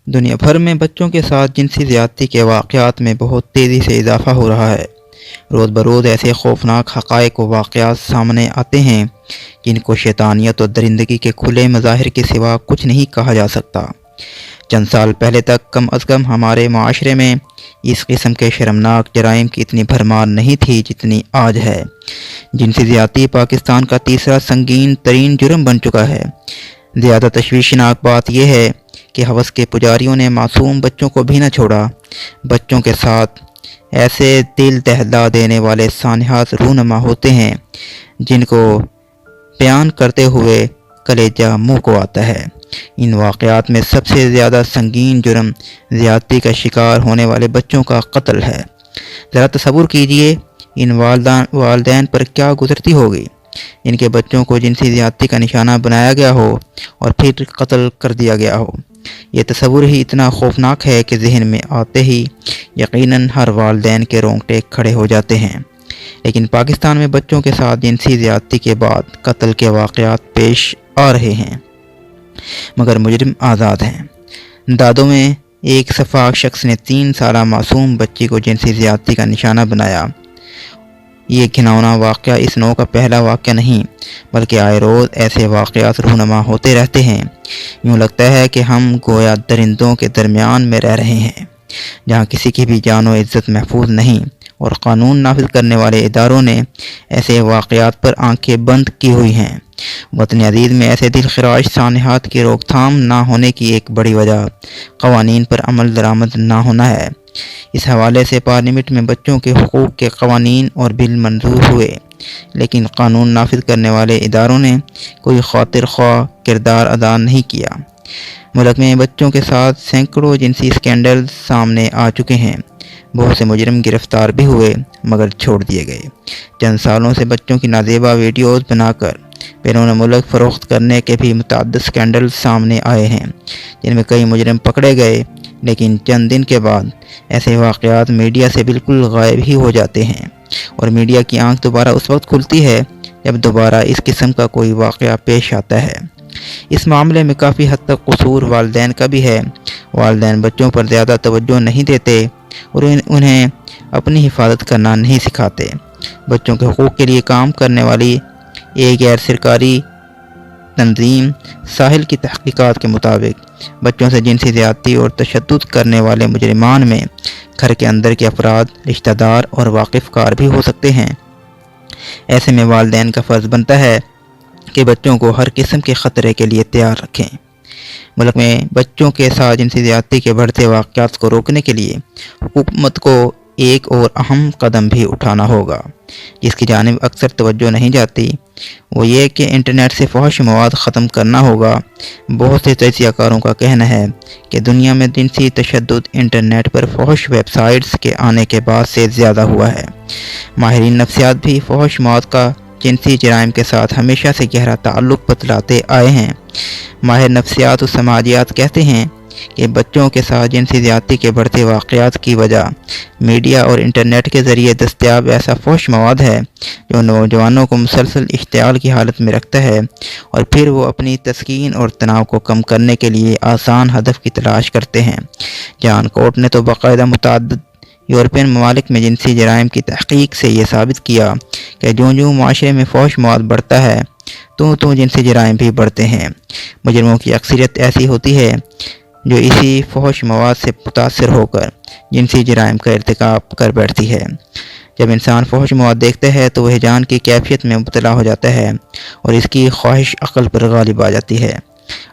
دنیا بھر میں بچوں کے ساتھ جنسی زیادتی کے واقعات میں بہت تیزی سے اضافہ ہو رہا ہے۔ روز بروز ایسے خوفناک حقائق و واقعات سامنے آتے ہیں جن کو شیطانیت اور درندگی کے کھلے مظاہر کے سوا کچھ نہیں کہا جا سکتا۔ چند سال پہلے تک کم از کم ہمارے معاشرے میں اس قسم کے شرمناک جرائم کی اتنی بھرمار نہیں تھی جتنی آج ہے۔ جنسی زیادتی پاکستان کا تیسرا سنگین ترین جرم بن چکا ہے۔ زیادہ تشویشناک بات یہ ہے کہ ہوس کے پجاریوں نے معصوم بچوں کو بھی نہ چھوڑا۔ بچوں کے ساتھ ایسے دل دہلا دینے والے سانحات رونما ہوتے ہیں جن کو بیان کرتے ہوئے کلیجہ منہ کو آتا ہے۔ ان واقعات میں سب سے زیادہ سنگین جرم زیادتی کا شکار ہونے والے بچوں کا قتل ہے۔ ذرا تصور کیجئے ان والدین پر کیا گزرتی ہوگی ان کے بچوں کو جنسی زیادتی کا نشانہ بنایا گیا ہو اور پھر قتل کر دیا گیا ہو۔ یہ تصور ہی اتنا خوفناک ہے کہ ذہن میں آتے ہی یقیناً ہر والدین کے رونگٹے کھڑے ہو جاتے ہیں۔ لیکن پاکستان میں بچوں کے ساتھ جنسی زیادتی کے بعد قتل کے واقعات پیش آ رہے ہیں مگر مجرم آزاد ہیں۔ دادوں میں ایک شفاق شخص نے 3 سالہ معصوم بچی کو جنسی زیادتی کا نشانہ بنایا۔ یہ گھناؤنا واقعہ اس نوع کا پہلا واقعہ نہیں بلکہ آئے روز ایسے واقعات رونما ہوتے رہتے ہیں۔ یوں لگتا ہے کہ ہم گویا درندوں کے درمیان میں رہ رہے ہیں جہاں کسی کی بھی جان و عزت محفوظ نہیں اور قانون نافذ کرنے والے اداروں نے ایسے واقعات پر آنکھیں بند کی ہوئی ہیں۔ وطن عزیز میں ایسے دلخراش سانحات کی روک تھام نہ ہونے کی ایک بڑی وجہ قوانین پر عمل درآمد نہ ہونا ہے۔ اس حوالے سے پارلیمنٹ میں بچوں کے حقوق کے قوانین اور بل منظور ہوئے لیکن قانون نافذ کرنے والے اداروں نے کوئی خاطر خواہ کردار ادا نہیں کیا۔ ملک میں بچوں کے ساتھ سینکڑوں جنسی اسکینڈل سامنے آ چکے ہیں۔ بہت سے مجرم گرفتار بھی ہوئے مگر چھوڑ دیے گئے۔ چند سالوں سے بچوں کی نازیبا ویڈیوز بنا کر بیرون ملک فروخت کرنے کے بھی متعدد اسکینڈل سامنے آئے ہیں جن میں کئی مجرم پکڑے گئے لیکن چند دن کے بعد ایسے واقعات میڈیا سے بالکل غائب ہی ہو جاتے ہیں اور میڈیا کی آنکھ دوبارہ اس وقت کھلتی ہے جب دوبارہ اس قسم کا کوئی واقعہ پیش آتا ہے۔ اس معاملے میں کافی حد تک قصور والدین کا بھی ہے۔ والدین بچوں پر زیادہ توجہ نہیں دیتے اور انہیں اپنی حفاظت کرنا نہیں سکھاتے۔ بچوں کے حقوق کے لیے کام کرنے والی ایک غیر سرکاری تنظیم ساحل کی تحقیقات کے مطابق بچوں سے جنسی زیادتی اور تشدد کرنے والے مجرمان میں گھر کے اندر کے افراد رشتہ دار اور واقف کار بھی ہو سکتے ہیں۔ ایسے میں والدین کا فرض بنتا ہے کہ بچوں کو ہر قسم کے خطرے کے لیے تیار رکھیں۔ ملک میں بچوں کے ساتھ جنسی زیادتی کے بڑھتے واقعات کو روکنے کے لیے حکومت کو ایک اور اہم قدم بھی اٹھانا ہوگا جس کی جانب اکثر توجہ نہیں جاتی، وہ یہ کہ انٹرنیٹ سے فحش مواد ختم کرنا ہوگا۔ بہت سے تجزیہ کاروں کا کہنا ہے کہ دنیا میں جنسی تشدد انٹرنیٹ پر فحش ویب سائٹس کے آنے کے بعد سے زیادہ ہوا ہے۔ ماہرین نفسیات بھی فحش مواد کا جنسی جرائم کے ساتھ ہمیشہ سے گہرا تعلق بتلاتے آئے ہیں۔ ماہر نفسیات و سماجیات کہتے ہیں کہ بچوں کے ساتھ جنسی زیادتی کے بڑھتے واقعات کی وجہ میڈیا اور انٹرنیٹ کے ذریعے دستیاب ایسا فحش مواد ہے جو نوجوانوں کو مسلسل اشتعال کی حالت میں رکھتا ہے اور پھر وہ اپنی تسکین اور تناؤ کو کم کرنے کے لیے آسان ہدف کی تلاش کرتے ہیں۔ جان کوٹ نے تو باقاعدہ متعدد یورپین ممالک میں جنسی جرائم کی تحقیق سے یہ ثابت کیا کہ جو معاشرے میں فحش مواد بڑھتا ہے تو جنسی جرائم بھی بڑھتے ہیں۔ مجرموں کی اکثریت ایسی ہوتی ہے جو اسی فحش مواد سے متاثر ہو کر جنسی جرائم کا ارتکاب کر بیٹھتی ہے۔ جب انسان فحش مواد دیکھتا ہے تو وہ ہیجان کی کیفیت میں مبتلا ہو جاتا ہے اور اس کی خواہش عقل پر غالب آ جاتی ہے۔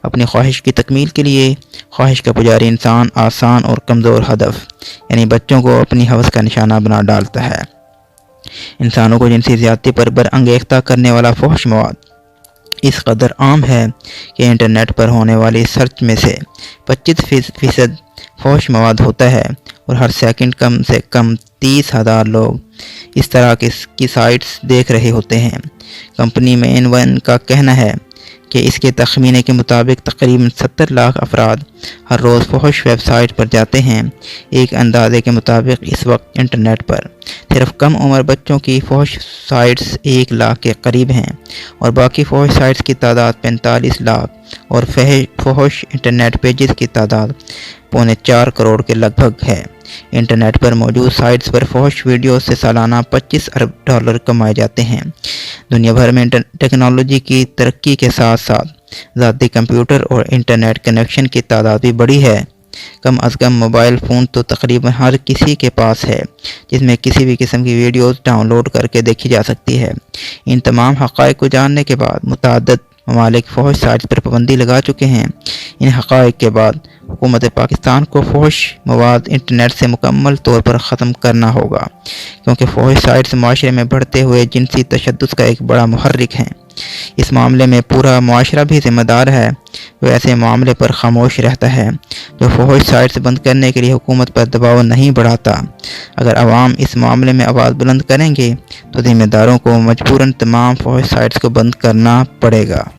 اپنی خواہش کی تکمیل کے لیے خواہش کا پجاری انسان آسان اور کمزور ہدف یعنی بچوں کو اپنی ہوس کا نشانہ بنا ڈالتا ہے۔ انسانوں کو جنسی زیادتی پر برانگیختہ کرنے والا فحش مواد اس قدر عام ہے کہ انٹرنیٹ پر ہونے والی سرچ میں سے 25% فحش مواد ہوتا ہے اور ہر سیکنڈ کم سے کم 30,000 لوگ اس طرح کی سائٹس دیکھ رہے ہوتے ہیں۔ کمپنی مین ون کا کہنا ہے کہ اس کے تخمینے کے مطابق تقریباً 70 لاکھ افراد ہر روز فحش ویب سائٹ پر جاتے ہیں۔ ایک اندازے کے مطابق اس وقت انٹرنیٹ پر صرف کم عمر بچوں کی فحش سائٹس 1 لاکھ کے قریب ہیں اور باقی فحش سائٹس کی تعداد 45 لاکھ اور فحش انٹرنیٹ پیجز کی تعداد 4.25 کروڑ کے لگ بھگ ہے۔ انٹرنیٹ پر موجود سائٹس پر فحش ویڈیوز سے سالانہ 25 ارب ڈالر کمائے جاتے ہیں۔ دنیا بھر میں ٹیکنالوجی کی ترقی کے ساتھ ساتھ ذاتی کمپیوٹر اور انٹرنیٹ کنیکشن کی تعداد بھی بڑھی ہے۔ کم از کم موبائل فون تو تقریباً ہر کسی کے پاس ہے جس میں کسی بھی قسم کی ویڈیوز ڈاؤن لوڈ کر کے دیکھی جا سکتی ہے۔ ان تمام حقائق کو جاننے کے بعد متعدد ممالک فحش سائٹس پر پابندی لگا چکے ہیں۔ ان حقائق کے بعد حکومت پاکستان کو فحش مواد انٹرنیٹ سے مکمل طور پر ختم کرنا ہوگا، کیونکہ فحش سائٹس معاشرے میں بڑھتے ہوئے جنسی تشدد کا ایک بڑا محرک ہیں۔ اس معاملے میں پورا معاشرہ بھی ذمہ دار ہے جو ایسے معاملے پر خاموش رہتا ہے، جو فحش سائٹس بند کرنے کے لیے حکومت پر دباؤ نہیں بڑھاتا۔ اگر عوام اس معاملے میں آواز بلند کریں گے تو ذمہ داروں کو مجبوراً تمام فحش سائٹس کو بند کرنا پڑے گا۔